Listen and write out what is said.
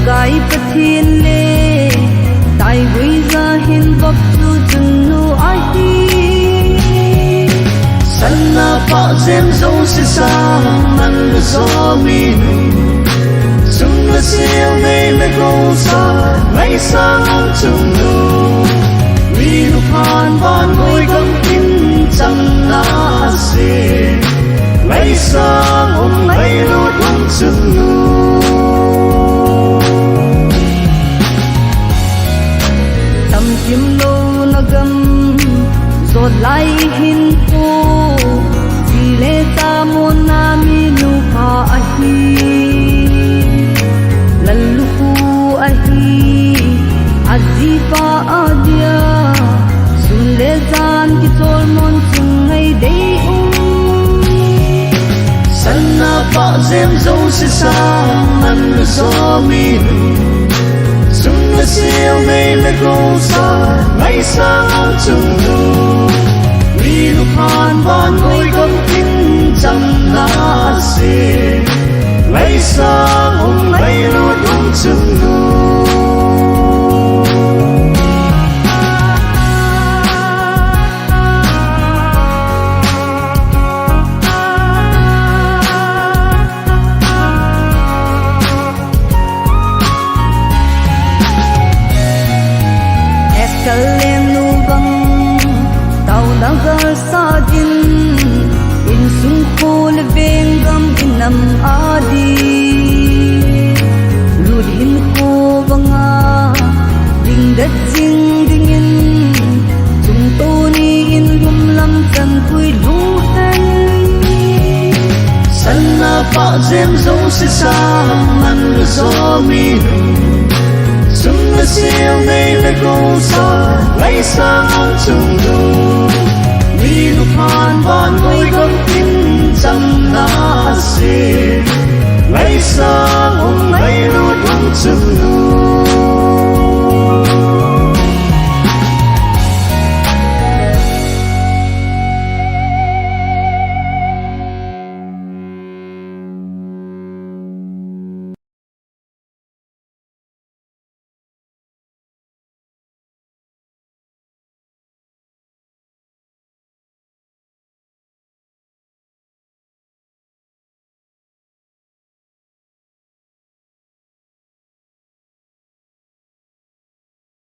gai pathin le tai vui ra hin bok chu chun nu ai hi sanna pa zem zo se sa man zo mi nu chung la siêu nei le go sa mai sang chung nu mi nu phan ban ngồi gam tin chang na se mai sang mai lu dong chung nu tam kim lo na gam zot lai hin ko di le ta mo na mi nu pha a hi lalu ku a hi azifa adia sun le zan ki chol mon chung ngai dei sanna pa zem zo se sa man zo mi nu chung la siêu nei le go sa mai sang chung nu mi nu phan ban ngồi gam tin chang na se mai sang mai lu dong chung nu kalem nu bang tau na gar sa din in sung ko le veng gam inam adi lud hin ko banga ding dat jing ding in chung to ni in lum lam chan pui lu hai sanna pa zem zo se sa man zo mi nu chung la siêu nei le go sa mai sang chung nu mi nu phan ban ngồi gam tin chang na se mai sang mai lu dong chung nu